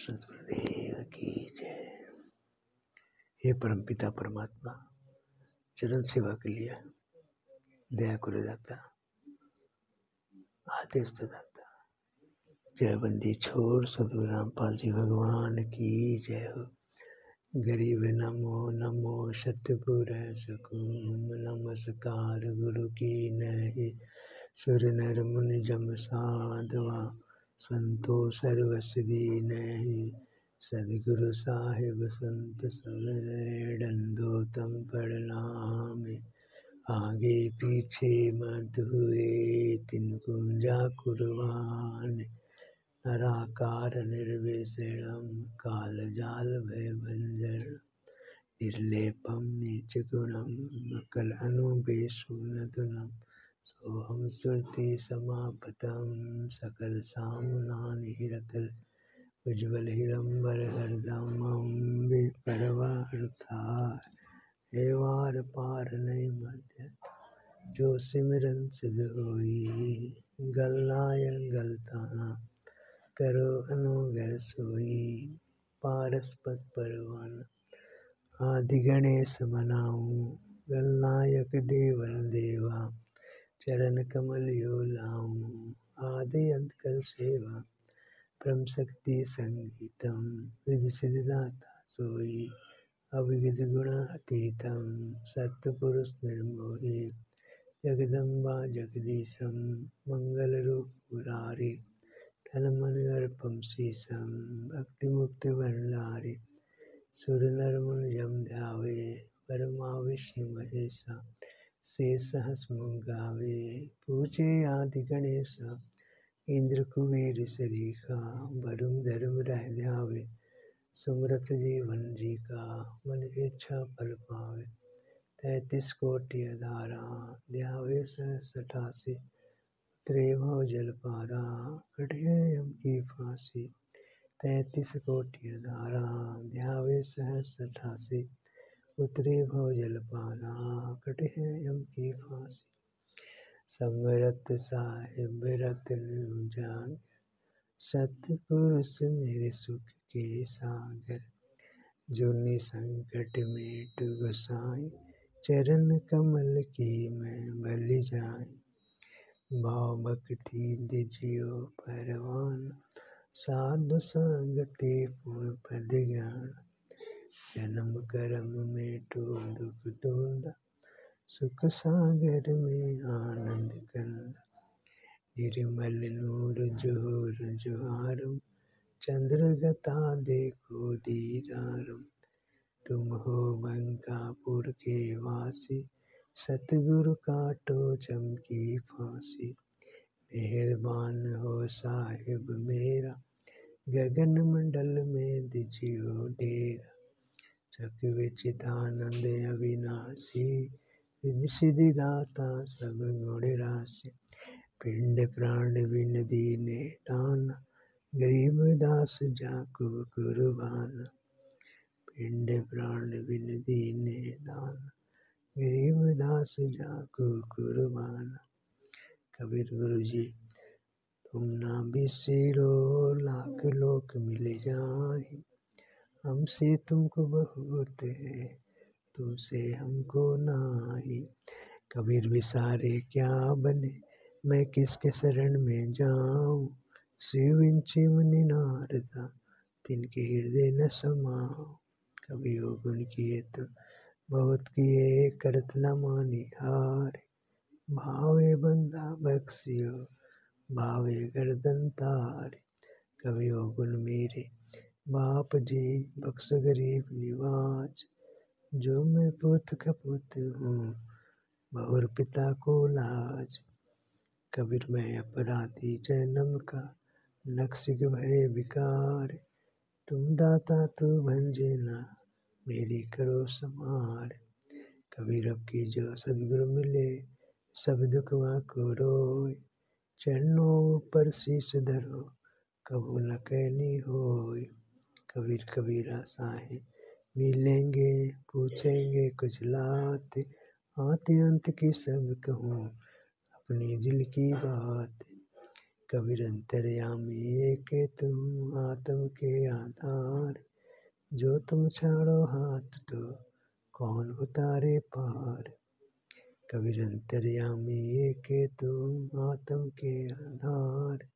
सतगुरुदेव की जय। हे परमपिता परमात्मा, चरण सेवा के लिए दया करो दाता, आदेश दो दाता। जय बंदी छोड़ सदगुरु रामपाल जी भगवान की जय हो। गरीब नमो नमो सतपुर सुकुम, नमस्कार गुरु की नहीं। सुर नर मुनि जम साधवा, संतो सर्वसिद्धि नहीं। सदगुरु साहिब संत सब डंडो तम प्रणाम। आगे पीछे मत हुए तिनको जा कुर्बान। नराकार निर्विषेणम, काल जाल भय भंजन। निर्लेपम नीच गुणम, मकल अनुबेशुनदनम। सोहम सुरति समापतम, सकल सामुनानि हिरतल। उज्ज्वल हिरंबर हरदमम, बेपरवाह हे वार पार नहीं मध्य। जो सिमरन सिद्ध होई, गलनाय गलताना। करो अनुग्रह सोई, पारस पद परवान। आदि गणेश मनाऊं, गलनायक देवन देवा। चरण कमल यो लाऊं, आदि अंत कर सेवा। परम शक्ति संगीतम, विधि सिद्धि दाता सोई। अविविध गुणातीतम, सत्पुरुष निर्मोही। जगदम्बा जगदीशम, मंगल रूप मुरारी। तन मन अर्पम शीशम, भक्ति मुक्ति भंडारी। सुर नर मुनि जम ध्यावे, ब्रह्मा विष्णु महेशा। शेष हंसमुख गावे, पूजे आदि गणेशा। इंद्र कुबेर सरीखा, वरुण धर्म रह ध्यावे। सुमरत जीवन जी का, मन इच्छा फल पावे। 33 कोटि अधारा, ध्यावे सहस 88। उतरे भव जल पारा, कटे यम की फांसी। 33 कोटि अधारा, ध्यावे सहस 88। उतरे भव जल पारा, कटे यम की फांसी। समरत साहिब रतन जाग, सतपुरुष मेरे सुख के सागर। जो निसंकट मेट गोसाई, चरण कमल की मैं बलि जाई। भाव भक्ति दिजियो परवान, साधु संगति पूर्ण पद ज्ञान। जन्म कर्म मेटो दुख दूंढा, सुख सागर में आनंद कंदा। निर्मल नूर जोर जुहारम, चंद्रगता देखो दीदारम। तुम हो बंकापुर के वासी, सतगुरु काटो चमकी फांसी। मेहरबान हो साहिब मेरा, गगन मंडल में दिजियो डेरा। चक विचितानंद अविनाशी, रिद्धि सिद्धि दाता सब गुण राशि। पिंड प्राण बिन दीने दाना, गरीब दास जाको कुर्बाना। पिंड प्राण बिन दीने दाना, गरीब दास जाको कुर्बाना। कबीर गुरु जी, तुम ना बिसरो लाख लोक मिल जाहि। हमसे तुमको बहुत है, तुमसे हमको नाही। कबीर विसारे क्या बने, मैं किसके शरण में जाऊं। शिव विंची मुनि नारदा, तिनके हृदय न समाऊं। कबियो गुण किए तो बहुत किए, करत न मानी हारे। भावे बंदा बख्शियो, भावे गर्दन तारे। कबियो गुण मेरे बाप जी, बख्श गरीब निवाज। जो मैं पुत कपुत हूँ, बहुर पिता को लाज। कबीर मैं अपराधी जन्म का, नक्सिक भरे विकार। तुम दाता तो भंजे ना, मेरी करो समार। कबीर अब की जो सदगुरु मिले, सब दुखवा को रोए। चरणों पर शीश धरो, कबू न कहनी होए। कबीर कबीरा साहे मिलेंगे, पूछेंगे कुछ लाते। आते अंत की सब कहूँ, अपनी दिल की बात। कबीर अंतर्यामी एक तुम आत्म के आधार, जो तुम छाड़ो हाथ तो कौन उतारे पार। कबीर अंतर्यामी एक तुम आत्म के आधार,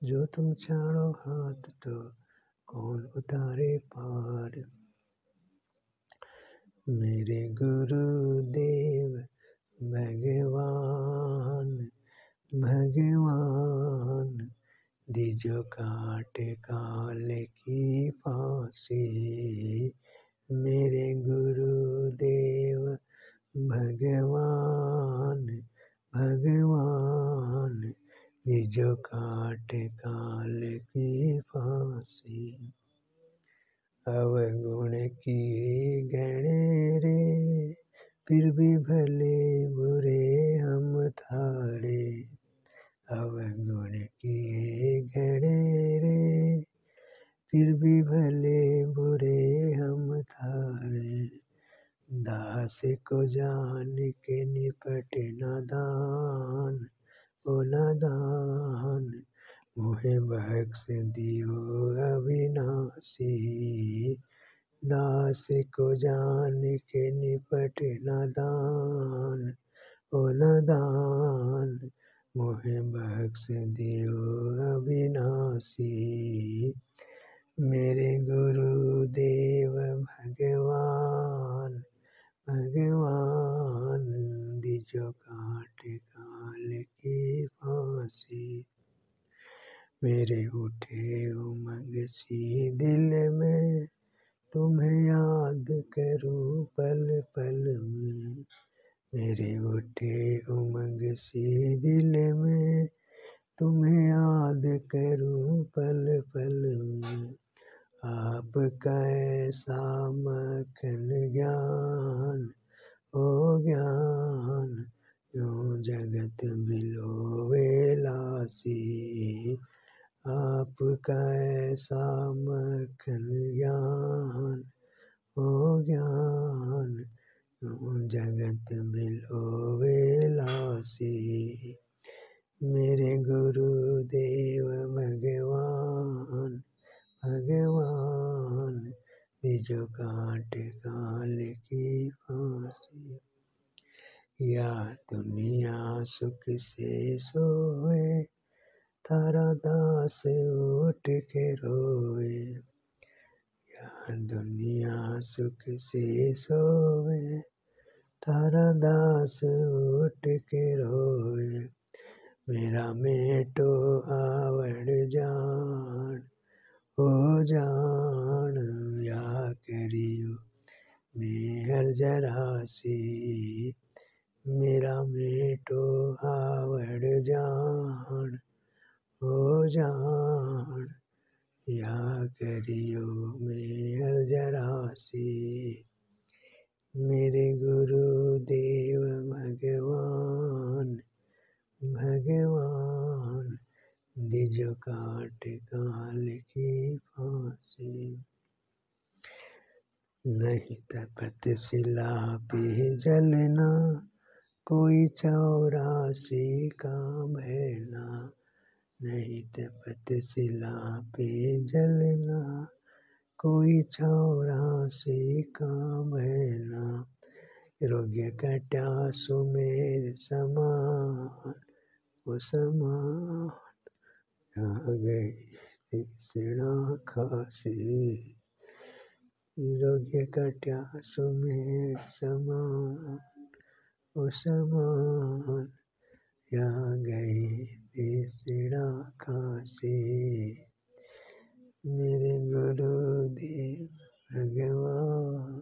जो तुम छाड़ो हाथ तो कौन उतारे पार। मेरे गुरुदेव भगवान भगवान, दीजो काट काल की फांसी। मेरे गुरुदेव भगवान भगवान, दीजो काट काल की फांसी। अवगुण किए गहरे फिर भी भले बुरे हम थारे। अवगुण किए गहरे फिर भी भले बुरे हम थारे। दास को जान के निपट नादान, ओ नादान, मुहे बख्श दियो अविनाशी। दास को जान के निपट नादान, ओ नादान, मुहे बख्श दियो अविनाशी। मेरे गुरुदेव भगवान भगवान, दीजो काट काल की फांसी। मेरे उठे उमंग सी दिल में, तुम्हें याद करूं पल पल में। मेरे उठे उमंग सी दिल में, तुम्हें याद करूं पल पल में। आपका ऐसा मखन ज्ञान, ओ ज्ञान, यूं जगत बिलोवे लासी। आपका ऐसा मखन ज्ञान, ओ ज्ञान, यूं जगत बिलोवे लासी। मेरे गुरुदेव भगवान भगवान, दीजो काट काल की फांसी। या दुनिया सुख से सोए, तारा दास उठ के रोए। या दुनिया सुख से सोए, तारा दास उठ के रोए। मेरा मेटो आवड़ जान, ओ जान, या करियो मेहर जरासी। मेरा मेटो आवड़ जान, ओ जान, या करियो मेहर जरासी। मेरे गुरुदेव भगवान भगवान, दीजो काट काल की फांसी। नहीं तपतशिला पे जलना, कोई 84 का बहना। नहीं तपतशिला पे जलना, कोई 84 का बहना। योग्य कटा सुमेर समान, वो समान, आ गई तीसरा खासी। योग्य कटा सुमेर समान, वो समान, या गई तीसरा खासी। मेरे गुरुदेव भगवान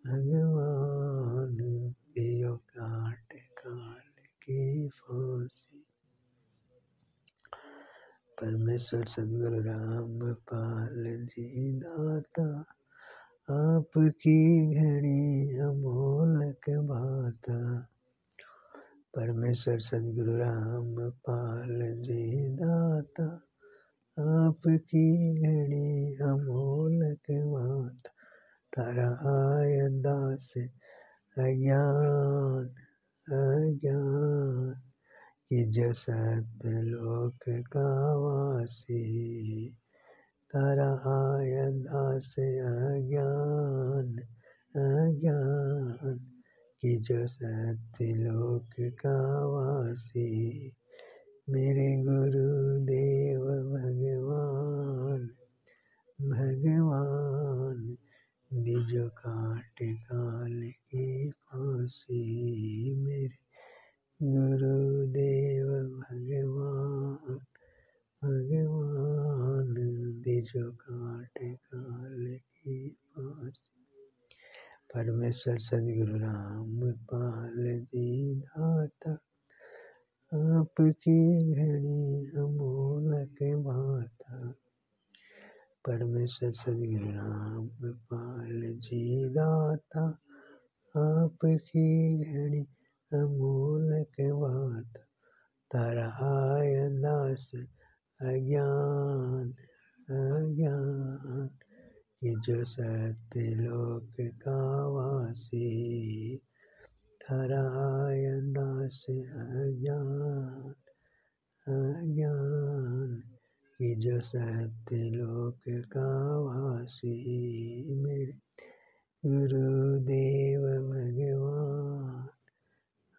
भगवान, दियो काट काल की फांसी। परमेश्वर सद्गुरु रामपाल जी दाता, आपकी घड़ी अमोलक बाता। परमेश्वर सद्गुरु रामपाल जी दाता, आपकी घड़ी अमोलक बाता। तारा आय दास अज्ञान अज्ञान, कि जो सत्यलोक का वासी, तारा आया दास अज्ञान अज्ञान, कि जो सत्यलोक का वासी, मेरे गुरुदेव भगवान भगवान, निजो काट काल की फांसी, मेरे गुरुदेव भगवान भगवान, निजो काट काल की फांसी। परमेश्वर सद्गुरु रामपाल जी दाता, आपकी घड़ी अमोलक माता। परमेश्वर सद्गुरु रामपाल जी दाता, आपकी घड़ी अमोलक माता। तारा आया दास अज्ञान अज्ञान, कि जो सत्यलोक का वासी, तारा आया दास अज्ञान अज्ञान, कि जो सत्यलोक का वासी, मेरे गुरुदेव भगवान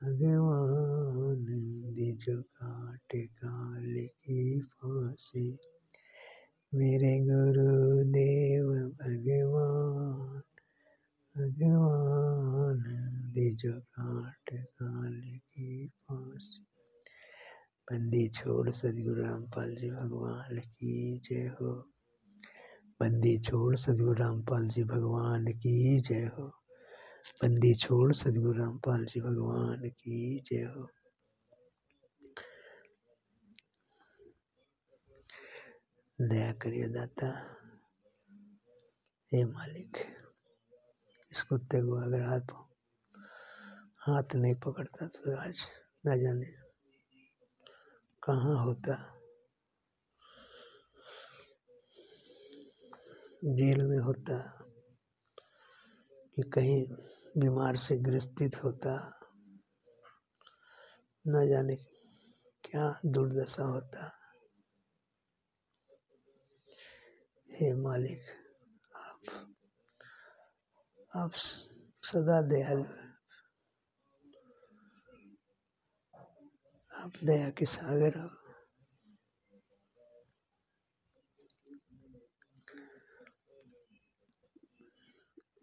भगवान, निजो काट काल की फांसी, मेरे गुरुदेव भगवान भगवान, निजो काट काल की फांसी। बंदी छोड़ सद्गुरु रामपाल जी भगवान की जय हो। बंदी छोड़ सद्गुरु रामपाल जी भगवान की जय हो। बंदी छोड़ सद्गुरु रामपाल जी भगवान की जय हो। दया करिए दाता, हे मालिक, इस कुत्ते को अगर हाथ नहीं पकड़ता तो आज न जाने कहाँ होता, जेल में होता कि कहीं बीमार से ग्रसित होता, न जाने क्या दुर्दशा होता। हे मालिक, आप सदा दयालु, आप दया के सागर हो।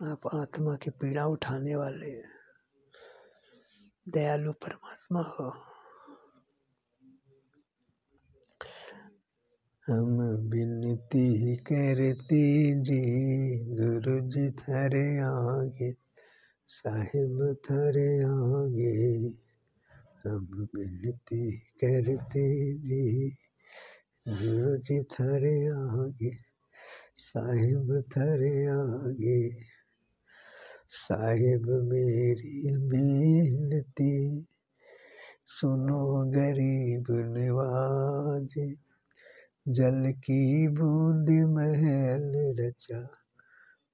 आप आत्मा की पीड़ा उठाने वाले दयालु परमात्मा हो। हम विनती करते जी गुरु जी थारे आगे, साहिब थारे आगे। हम विनती करते जी गुरु जी थारे आगे, साहिब थारे आगे। साहिब मेरी विनती सुनो गरीब नवाज, जल की बूंद महल रचा,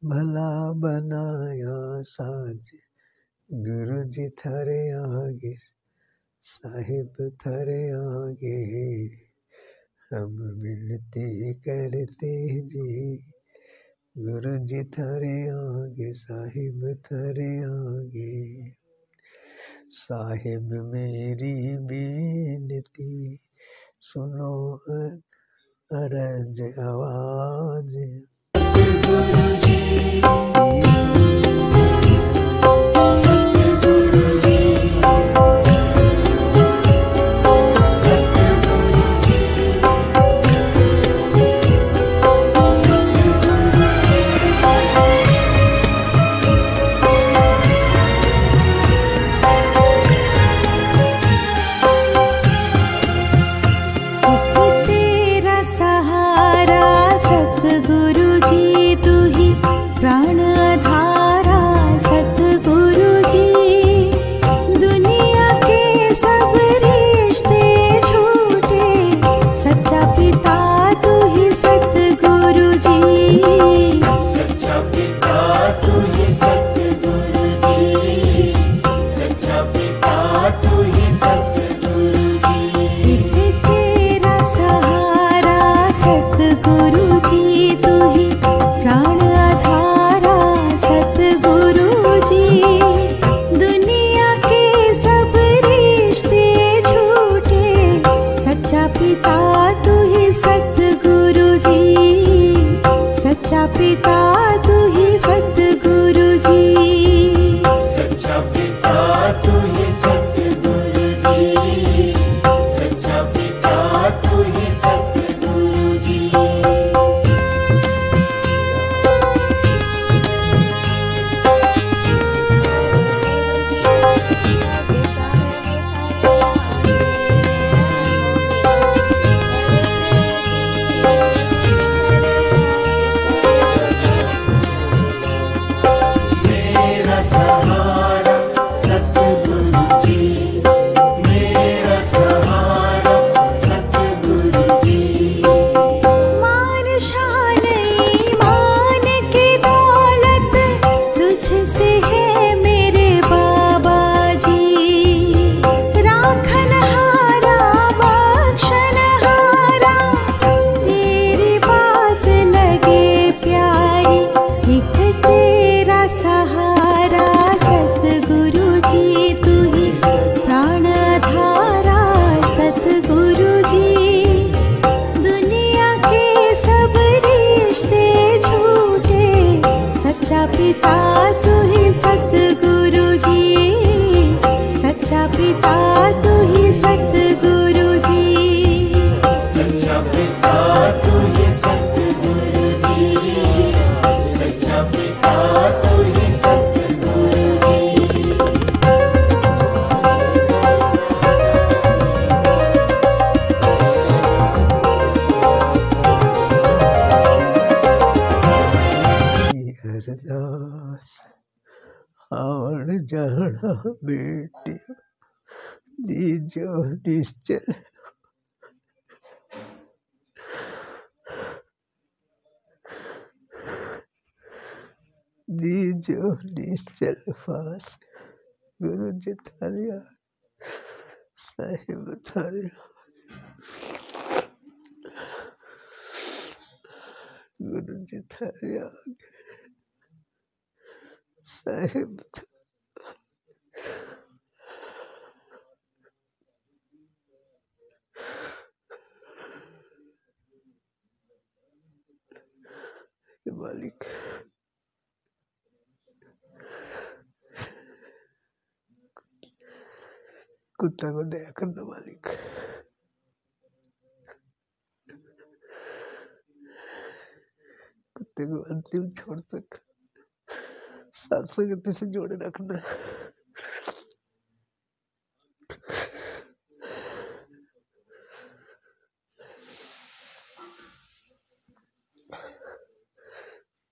भला बनाया साज। गुरु जी थारे आगे, साहिब थारे आगे। हम विनती करते जी गुरु जी थारे आगे, साहिब थारे आगे। साहिब मेरी विनती सुनो अरज आवाज। तू ही सतगुरु जी। सतगुरु जी तू ही प्राण आधारा सतगुरु जी। दुनिया के सब रिश्ते झूठे, सच्चा पिता तू ही सतगुरु जी। सच्चा पिता तू ही सतगुरु जी। सच्चा पिता तू ही सतगुरु जी। सच्चा पिता तू ही सतगुरु जी। मेरा सहारा सतगुरु जी। मेरा सहारा सतगुरु जी। मान शान ईमान की दौलत तुझसे है मेरे बाबा जी। राखन हारा बख्शन हारा तेरी बात लगे प्यारी। एक तेरा सहारा सतगुरु जी तू ही प्राण धारा सतगुरु जी। दुनिया के सब रिश्ते झूठे, सच्चा पिता तू ही सतगुरु जी। सच्चा पिता तू ही सतगुरु जी। सच्चा पिता तू ही सतगुरु जी। सच्चा पिता तू ही सतगुरु जी। अरदास आवन जाना बेटिया दीजो निश्चल। दीजो निश्चल फास गुरु जी थारिया साहिब थारिया। गुरु जी थारिया साहिब मालिक। कुत्ता को दया करना मालिक। कुत्ते को अंतिम छोड़ तक साथ संगति से जोड़े रखना।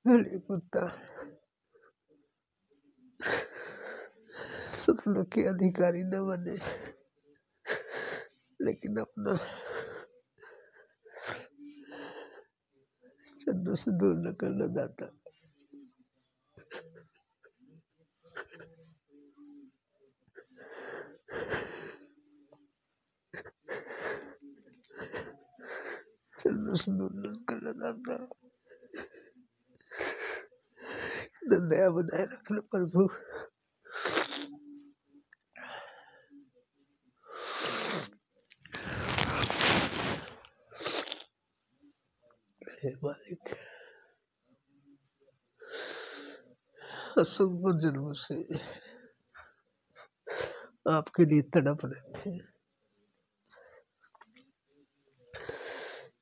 अरे कुत्ता सपनों के अधिकारी न बने, लेकिन अपना चन्नों से दूर न करना दाता। चन्नों से दूर न करना दाता। दया बनाए रखना प्रभु। हे मालिक, असंख्य जन्मों से आपके लिए तड़प रहे थे,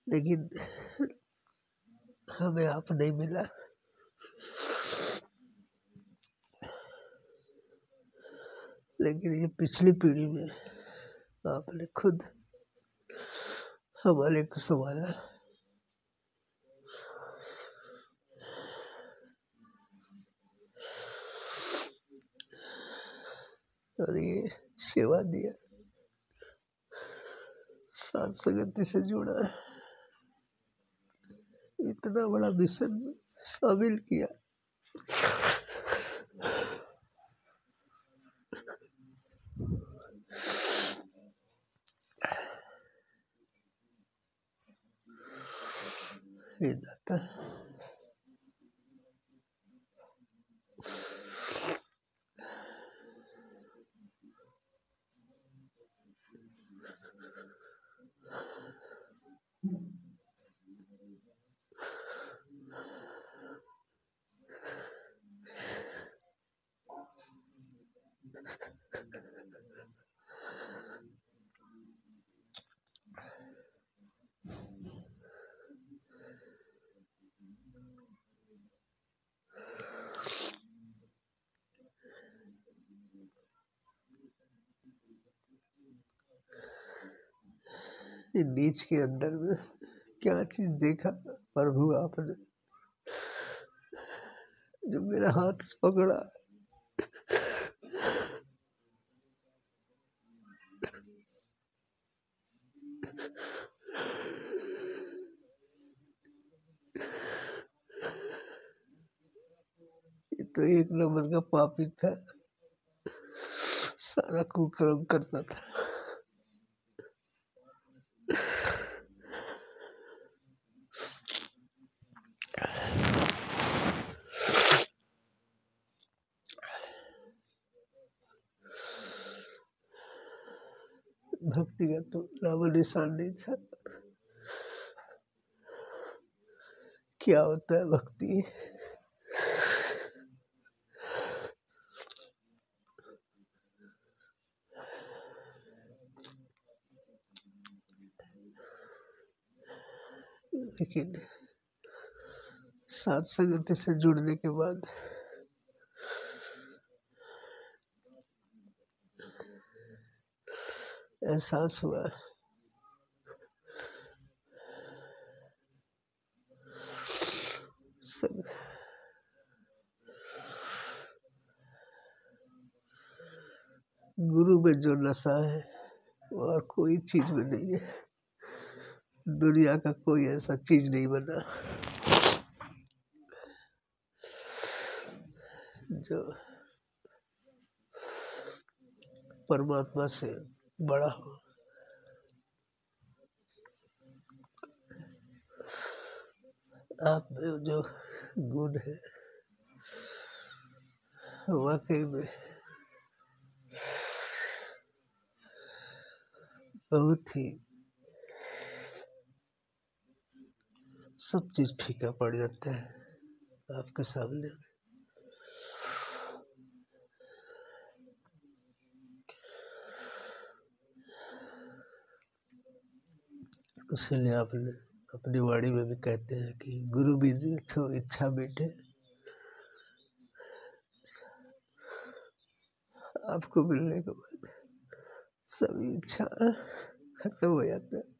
लेकिन हमें आप नहीं मिला। लेकिन ये पिछली पीढ़ी में आपने खुद हमारे को संभाला। और ये सेवा दिया, साथ संगति से जोड़ा, इतना बड़ा मिशन में शामिल किया। हे दाता, नीच के अंदर में क्या चीज देखा प्रभु आपने, जो मेरा हाथ पकड़ा। ये तो एक नंबर का पापी था, सारा कुकर्म करता था। भक्ति का तो नाम निशान नहीं था। क्या होता है भक्ति? लेकिन साथ संगति से जुड़ने के बाद एहसास हुआ सब गुरु में जो नशा है वो और कोई चीज में नहीं है। दुनिया का कोई ऐसा चीज नहीं बना जो परमात्मा से बड़ा हो। आप में जो गुण है वाकई में बहुत ही, सब चीज फीका पड़ जाता है आपके सामने। इसलिए आपने अपनी वाणी में भी कहते हैं कि गुरु बिनु तो इच्छा मिटे। आपको मिलने के बाद सभी इच्छा खत्म हो जाता है।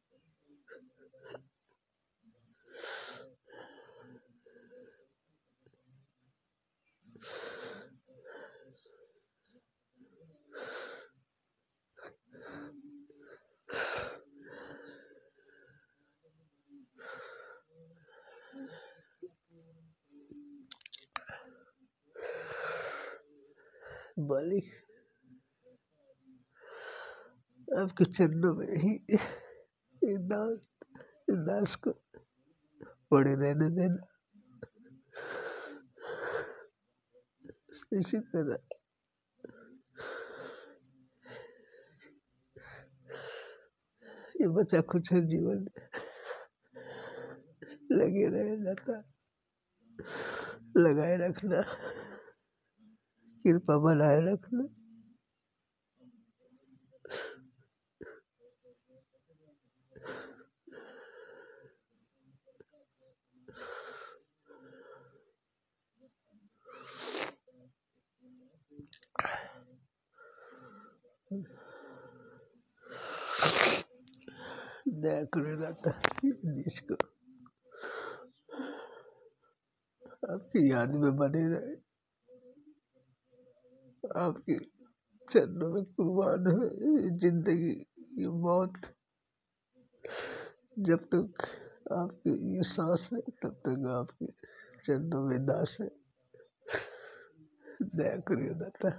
मालिक आपके चरणों में ही दास को पड़े रहने देना। इसी तरह ये बचा कुछ है जीवन लगे रहे जाता, लगाए रखना, कृपा बनाए रखना। दया करे दाता जिसको आपकी याद में बने रहे, आपके चरणों में कुर्बान है। जिंदगी ये मौत जब तक आपकी ये सांस है तब तक आपके चरणों में दास है। दया करिए दाता।